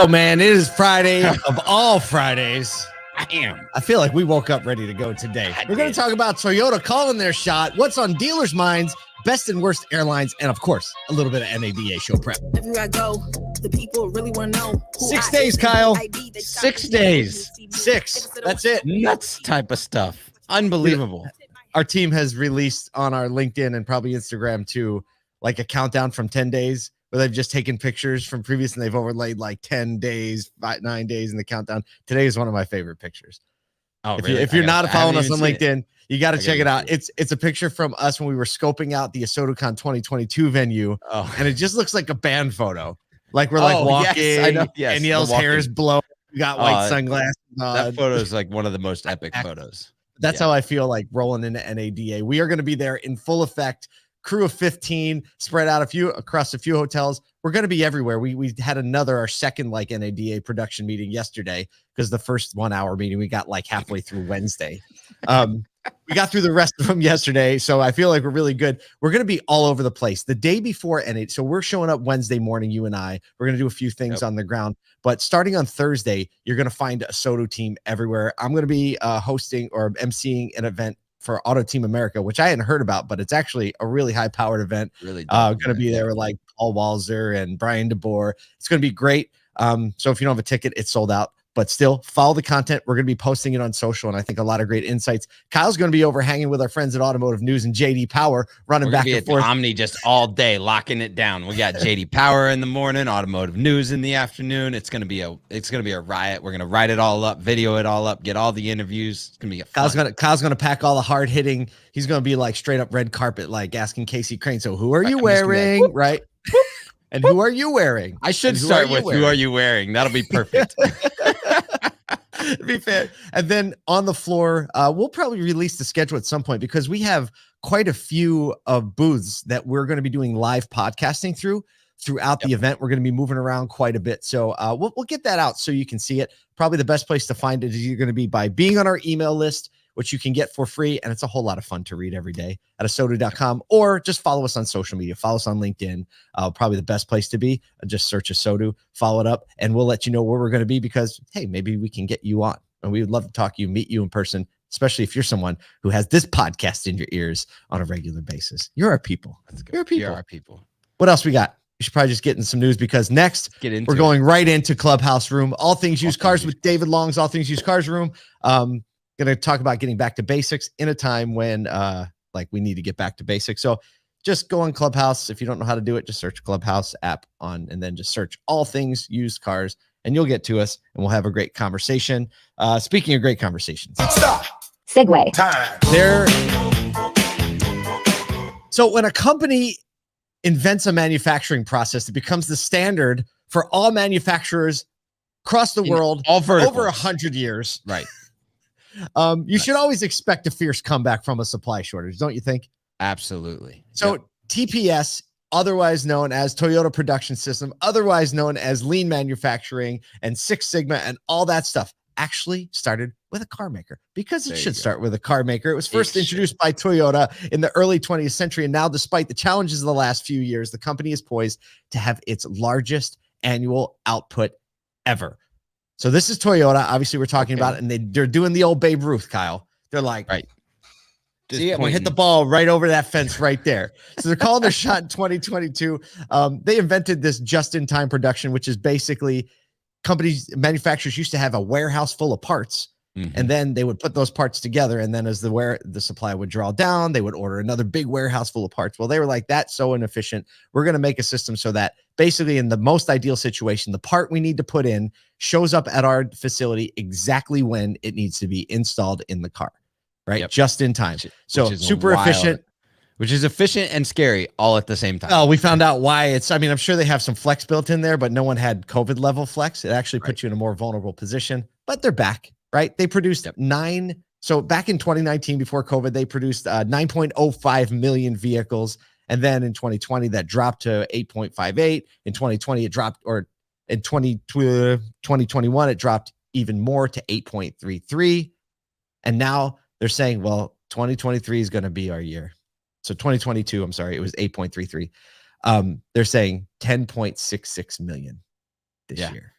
Oh man, it is Friday of all Fridays. Damn. I feel like we woke up ready to go today. We're going to talk about Toyota calling their shot, what's on dealers' minds, best and worst airlines, and of course, a little bit of NADA show prep. Everywhere I go, the people really want to know. 6 days, Kyle. 6 days. 6. That's it. Nuts type of stuff. Unbelievable. Our team has released on our LinkedIn and probably Instagram too, like a countdown from 10 days where they've just taken pictures from previous and they've overlaid like 10 days, 9 days in the countdown. Today is one of my favorite pictures. Oh, really? If you're not following us on LinkedIn, you got to check it out. It's a picture from us when we were scoping out the ASOTOCON 2022 venue. Oh. And it just looks like a band photo. Like we're like walking, yes, I know. Yes, and Yale's hair is blowing. We got white sunglasses on. That photo is like one of the most epic photos. That's how I feel like rolling into NADA. We are going to be there in full effect. Crew of 15 spread out across a few hotels. We're going to be everywhere. We had our second like NADA production meeting yesterday because the first 1 hour meeting we got like halfway through Wednesday. We got through the rest of them yesterday, so I feel like we're really good. We're going to be all over the place the day before NADA. So we're showing up Wednesday morning, you and I. We're going to do a few things on the ground, but starting on Thursday, you're going to find a SOTO team everywhere. I'm going to be hosting or emceeing an event for Auto Team America, which I hadn't heard about, but it's actually a really high-powered event. Really going to be there with like Paul Walzer and Brian DeBoer. It's going to be great. So if you don't have a ticket, it's sold out. But still, follow the content. We're going to be posting it on social, and I think a lot of great insights. Kyle's going to be over hanging with our friends at Automotive News and JD Power, running back and forth. Omni just all day, locking it down. We got JD Power in the morning, Automotive News in the afternoon. It's going to be a riot. We're going to write it all up, video it all up, get all the interviews. It's going to be a fun. Kyle's going to pack all the hard hitting. He's going to be like straight up red carpet, like asking Casey Crane. So who are you wearing? Right. And who are you wearing? I should start with who are you wearing? That'll be perfect. To be fair. And then on the floor, we'll probably release the schedule at some point because we have quite a few of booths that we're going to be doing live podcasting throughout the event. We're going to be moving around quite a bit. So we'll get that out so you can see it. Probably the best place to find it is you're going to be by being on our email list, which you can get for free. And it's a whole lot of fun to read every day at asoto.com, or just follow us on social media. Follow us on LinkedIn. Probably the best place to be. Just search ASOTO, follow it up, and we'll let you know where we're going to be because, hey, maybe we can get you on. And we would love to talk to you, meet you in person, especially if you're someone who has this podcast in your ears on a regular basis. You're our people. You're our people. What else we got? We should probably just get in some news because next we're going right into Clubhouse Room. All things used cars with David Long's All Things Used Cars Room. Going to talk about getting back to basics in a time when we need to get back to basics. So just go on Clubhouse. If you don't know how to do it, just search Clubhouse app on and then just search All Things Used Cars and you'll get to us and we'll have a great conversation. Speaking of great conversations. Stop. Segue. Time. So when a company invents a manufacturing process, it becomes the standard for all manufacturers across the world over 100 years. Right. You should always expect a fierce comeback from a supply shortage, don't you think? Absolutely. So TPS, otherwise known as Toyota Production System, otherwise known as lean manufacturing and Six Sigma and all that stuff, actually started with a car maker because it should start with a car maker. It was first introduced by Toyota in the early 20th century. And now, despite the challenges of the last few years, the company is poised to have its largest annual output ever. So this is Toyota. Obviously, we're talking about it, and they're doing the old Babe Ruth, Kyle. They're like, right. See, we hit the ball right over that fence right there. So they're calling their shot in 2022. They invented this just-in-time production, which is basically manufacturers used to have a warehouse full of parts, and then they would put those parts together, and then as the supply would draw down, they would order another big warehouse full of parts. Well, they were like, that's so inefficient. We're going to make a system so that basically in the most ideal situation, the part we need to put in shows up at our facility exactly when it needs to be installed in the car, right? Yep. Just in time. So super efficient. Which is efficient and scary all at the same time. Oh, we found out why I'm sure they have some flex built in there, but no one had COVID level flex. It actually puts you in a more vulnerable position, but they're back, right? They produced 9. So back in 2019, before COVID, they produced 9.05 million vehicles. And then in 2020, that dropped to 8.58. In 2020, it dropped, or in 2021, it dropped even more to 8.33. And now they're saying, well, 2023 is going to be our year. So 2022, I'm sorry, it was 8.33. They're saying 10.66 million this year.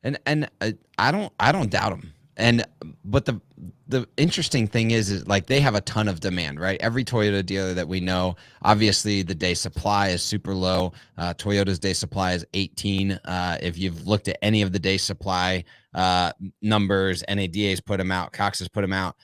And I don't doubt them. But the interesting thing is like they have a ton of demand, right? Every Toyota dealer that we know, obviously the day supply is super low. Toyota's day supply is 18. If you've looked at any of the day supply numbers, NADA's put them out, Cox has put them out.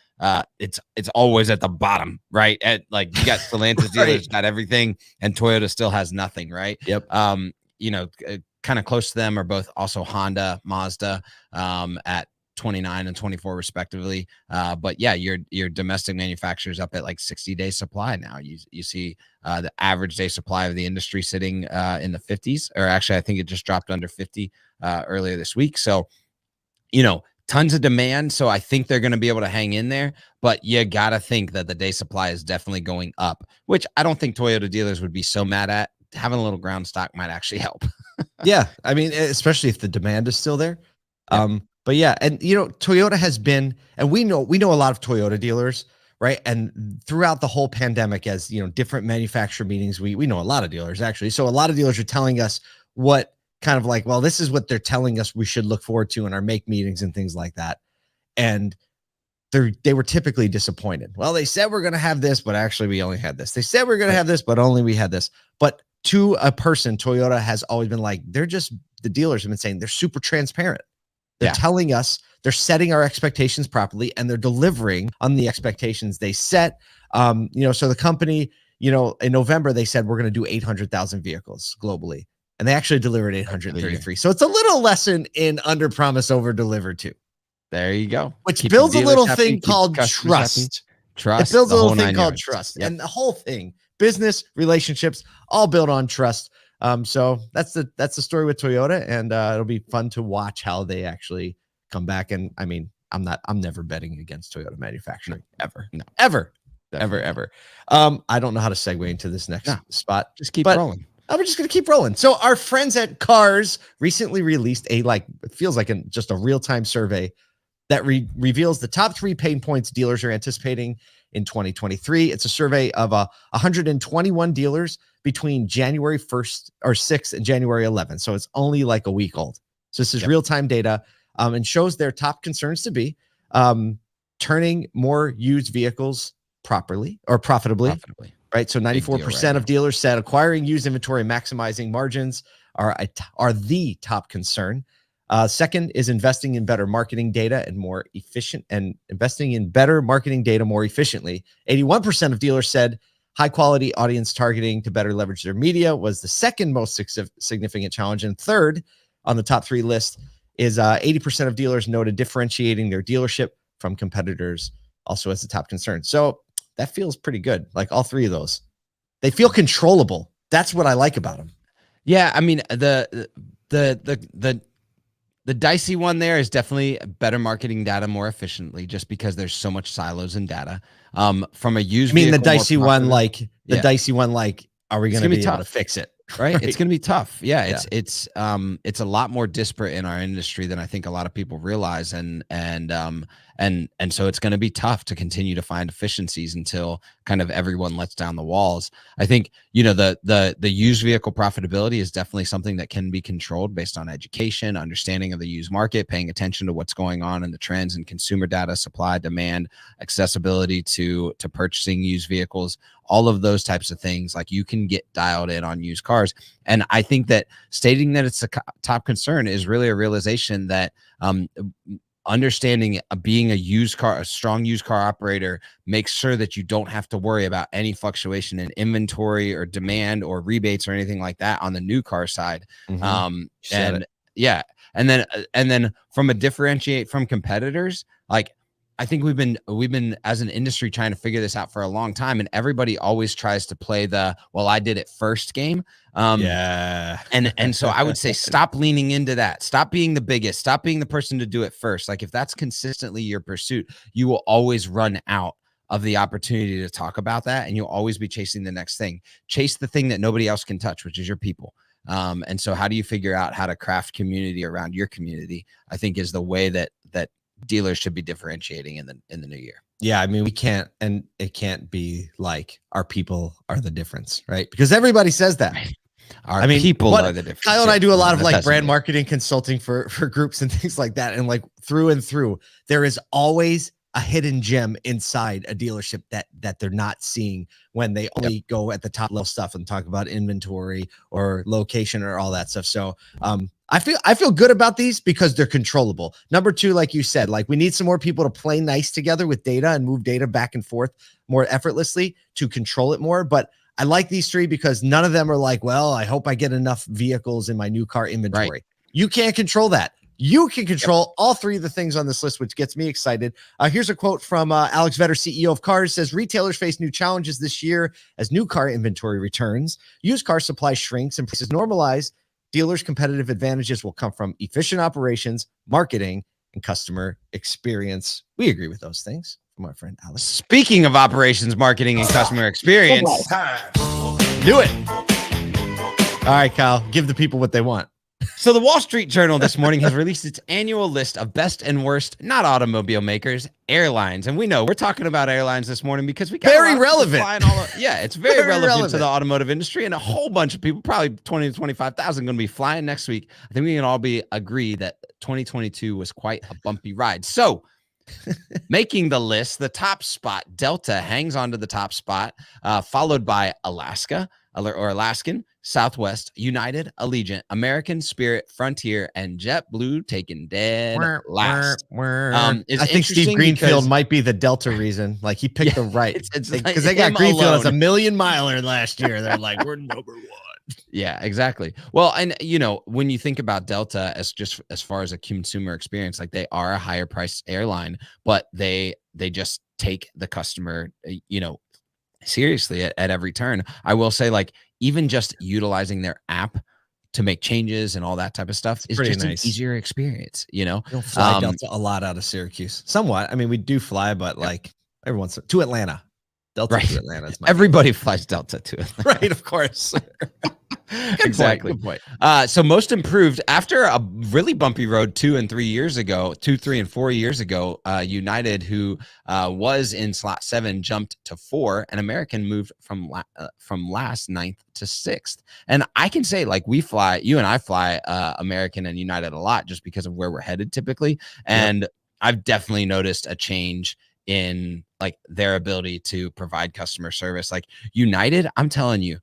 It's always at the bottom, right? At like you got Stellantis dealers got everything, and Toyota still has nothing, right? Yep. Kind of close to them are both also Honda, Mazda, at 29 and 24 respectively. But yeah, your domestic manufacturers up at like 60-day supply now. You see the average day supply of the industry sitting in the 50s, or actually I think it just dropped under 50 earlier this week. So, tons of demand. So I think they're going to be able to hang in there, but you got to think that the day supply is definitely going up, which I don't think Toyota dealers would be so mad at. Having a little ground stock might actually help. Yeah. I mean, especially if the demand is still there. Yeah. But yeah, and Toyota has been, and we know a lot of Toyota dealers, right? And throughout the whole pandemic, as different manufacturer meetings, we know a lot of dealers actually. So a lot of dealers are telling us what kind of like, well, this is what they're telling us we should look forward to in our make meetings and things like that. And they were typically disappointed. Well, they said we're going to have this, but actually we only had this. They said we're going to have this, but only we had this. But to a person, Toyota has always been like, the dealers have been saying they're super transparent. They're telling us, they're setting our expectations properly, and they're delivering on the expectations they set. So the company, in November, they said we're going to do 800,000 vehicles globally, and they actually delivered 833. So it's a little lesson in under promise, over deliver too. There you go. Which builds a little thing called trust. It builds a little thing called trust. And the whole thing, business, relationships, all built on trust. So that's the story with Toyota, and it'll be fun to watch how they actually come back. And I mean, I'm never betting against Toyota manufacturing ever. I don't know how to segue into this next spot. Just keep rolling. We're just going to keep rolling. So our friends at Cars recently released it feels like just a real-time survey that reveals the top 3 pain points dealers are anticipating in 2023. It's a survey of 121 dealers between January 1st or 6th and January 11th. So it's only like a week old. So this is real-time data and shows their top concerns to be turning more used vehicles profitably. Right. So 94% of dealers said acquiring used inventory, maximizing margins are the top concern. Second is investing in better marketing data and more efficient, and investing in better marketing data more efficiently. 81% of dealers said high quality audience targeting to better leverage their media was the second most significant challenge. And third on the top 3 list is 80% of dealers noted differentiating their dealership from competitors also as the top concern. So that feels pretty good. Like all 3 of those, they feel controllable. That's what I like about them. Yeah. I mean, the dicey one there is definitely better marketing data more efficiently, just because there's so much silos in data. From a used, the dicey one, dicey one, are we going to be able to fix it? Right. It's going to be tough. Yeah. It's a lot more disparate in our industry than I think a lot of people realize. And so it's going to be tough to continue to find efficiencies until kind of everyone lets down the walls. I think, the used vehicle profitability is definitely something that can be controlled based on education, understanding of the used market, paying attention to what's going on in the trends and consumer data, supply, demand, accessibility to purchasing used vehicles, all of those types of things. Like you can get dialed in on used cars. And I think that stating that it's a top concern is really a realization that, understanding being a strong used car operator makes sure that you don't have to worry about any fluctuation in inventory or demand or rebates or anything like that on the new car side. And then from a differentiate from competitors, like I think we've been as an industry trying to figure this out for a long time, and everybody always tries to play the, well, I did it first game. And so I would say stop leaning into that. Stop being the biggest. Stop being the person to do it first. Like if that's consistently your pursuit, you will always run out of the opportunity to talk about that, and you'll always be chasing the next thing. Chase the thing that nobody else can touch, which is your people. And so how do you figure out how to craft community around your community, I think is the way that dealers should be differentiating in the new year. Yeah, I mean, we can't, and it can't be like our people are the difference, right? Because everybody says that. Our people are the difference. Kyle and I do a lot of like brand marketing consulting for groups and things like that. And like through and through, there is always a hidden gem inside a dealership that they're not seeing when they only go at the top level stuff and talk about inventory or location or all that stuff. So I feel good about these because they're controllable. Number two, like you said, like we need some more people to play nice together with data and move data back and forth more effortlessly to control it more. But I like these three because none of them are like, well, I hope I get enough vehicles in my new car inventory. Right. You can't control that. You can control all three of the things on this list, which gets me excited. Here's a quote from Alex Vetter, CEO of Cars, says, retailers face new challenges this year as new car inventory returns, used car supply shrinks, and prices normalize. Dealers' competitive advantages will come from efficient operations, marketing, and customer experience. We agree with those things from our friend Alex. Speaking of operations, marketing, and customer experience, do it. All right, Kyle, give the people what they want. So the Wall Street Journal this morning has released its annual list of best and worst, not automobile makers, airlines. And we know we're talking about airlines this morning because we got very relevant. It's very relevant to the automotive industry, and a whole bunch of people, probably 20 to 25,000, going to be flying next week. I think we can all agree that 2022 was quite a bumpy ride. So making the list, the top spot, Delta hangs on to the top spot, followed by Alaska or Alaskan, Southwest, United, Allegiant, American, Spirit, Frontier, and JetBlue taken dead last. I think Steve Greenfield might be the Delta reason. Like he picked the right because they got Greenfield as a million miler last year. They're like, we're number one. Yeah, exactly. Well, and when you think about Delta as far as a consumer experience, like they are a higher priced airline, but they just take the customer, seriously at every turn. I will say, like, even just utilizing their app to make changes and all that type of stuff is just nice. An easier experience, We don't fly Delta a lot out of Syracuse. Somewhat. I mean, we do fly, but like every once to Atlanta. Delta to Atlanta. Everybody flies Delta to Atlanta. Right, of course. Exactly. Good point. So most improved after a really bumpy road 2 and 3 years ago, 2, 3, and 4 years ago, United, who was in slot 7, jumped to 4, and American moved from last 9th to 6th. And I can say, like, you and I fly American and United a lot just because of where we're headed typically. And I've definitely noticed a change in like their ability to provide customer service. Like United, I'm telling you,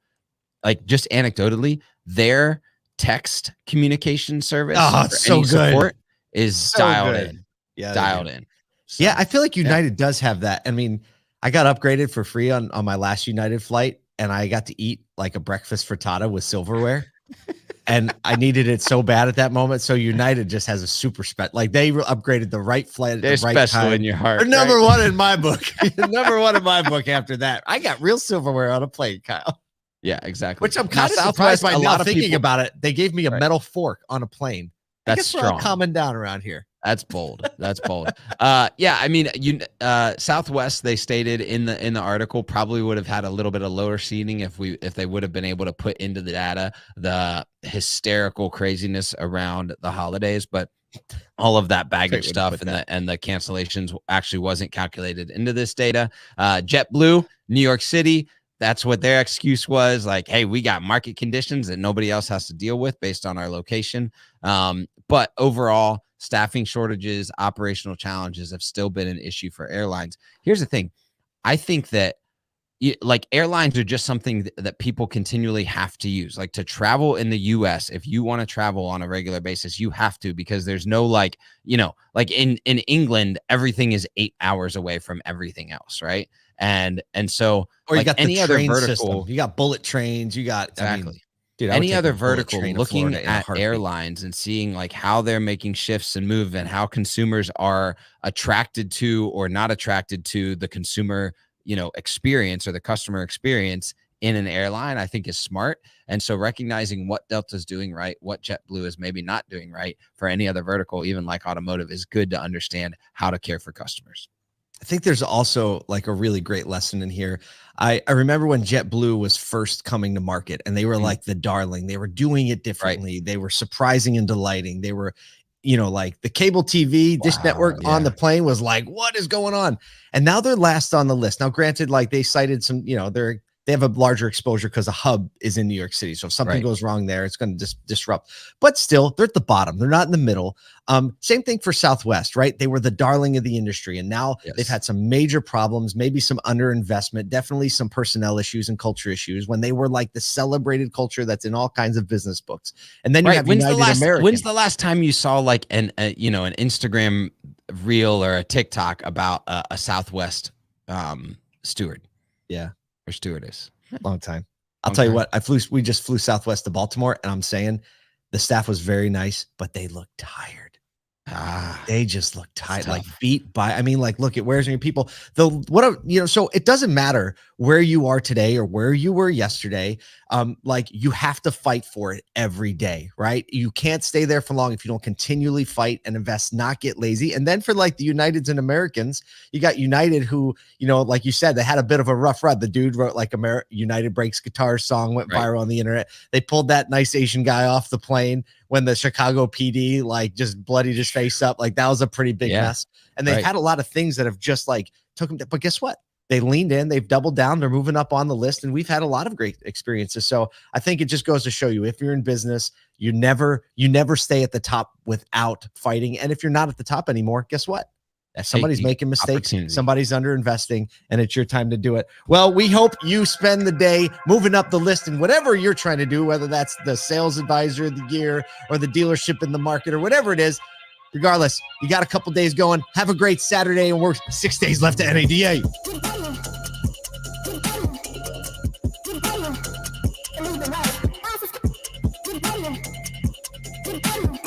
like just anecdotally, their text communication service so support is so dialed in. Yeah, dialed in. So, yeah, I feel like United does have that. I mean, I got upgraded for free on my last United flight, and I got to eat like a breakfast frittata with silverware. And I needed it so bad at that moment. So United just has a super like they upgraded the right flight at They're the right special time. In your heart. They're number one in my book. Number one in my book after that. I got real silverware on a plane, Kyle. Yeah, exactly. Which I'm kind of surprised by now thinking about it. They gave me a metal fork on a plane. That's strong. Calming down around here. That's bold. That's bold. Yeah, I mean, Southwest, they stated in the article, probably would have had a little bit of lower seating if they would have been able to put into the data the hysterical craziness around the holidays, but all of that baggage stuff and the cancellations actually wasn't calculated into this data. JetBlue, New York City, that's what their excuse was. Like, hey, we got market conditions that nobody else has to deal with based on our location. But overall, staffing shortages, operational challenges have still been an issue for airlines. Here's the thing. I think that airlines are just something that people continually have to use. Like to travel in the US, if you want to travel on a regular basis, you have to, because there's no like in England, everything is 8 hours away from everything else. Right. And so or you got any other vertical system. You got bullet trains, you got exactly. Dude, any other vertical, looking at airlines and seeing like how they're making shifts and move and how consumers are attracted to or not attracted to the consumer, experience or the customer experience in an airline, I think is smart. And so recognizing what Delta's doing right, what JetBlue is maybe not doing right for any other vertical, even like automotive, is good to understand how to care for customers. I think there's also like a really great lesson in here. I remember when JetBlue was first coming to market and they were like the darling. They were doing it differently. Right. They were surprising and delighting. They were, like the cable TV Dish Network on the plane was like, what is going on? And now they're last on the list. Now, granted, like they cited some, they're they have a larger exposure because a hub is in New York City. So if something goes wrong there, it's going to just disrupt. But still, they're at the bottom. They're not in the middle. Same thing for Southwest, right? They were the darling of the industry, and now they've had some major problems, maybe some underinvestment, definitely some personnel issues and culture issues when they were like the celebrated culture that's in all kinds of business books. And then you have United American. When's the last time you saw like an Instagram reel or a TikTok about a Southwest steward? Yeah. Or stewardess. Long time. I'll tell you what, we just flew Southwest to Baltimore, and I'm saying the staff was very nice, but they looked tired. They just look tight, like beat by. I mean, like, look at where's your people. So it doesn't matter where you are today or where you were yesterday. Like, you have to fight for it every day, right? You can't stay there for long if you don't continually fight and invest, not get lazy. And then for like the Uniteds and Americans, you got United, who, like you said, they had a bit of a rough ride. The dude wrote like United Breaks Guitar song, went viral on the internet. They pulled that nice Asian guy off the plane when the Chicago PD like just bloodied his face up. Like, that was a pretty big mess. And they've had a lot of things that have just like took them. But guess what? They leaned in, they've doubled down, they're moving up on the list, and we've had a lot of great experiences. So I think it just goes to show you, if you're in business, you never stay at the top without fighting. And if you're not at the top anymore, guess what? Somebody's making mistakes, somebody's underinvesting, and it's your time to do it. Well, we hope you spend the day moving up the list in whatever you're trying to do, whether that's the sales advisor of the year or the dealership in the market or whatever it is. Regardless, you got a couple days going. Have a great Saturday, and we're 6 days left to NADA. Keep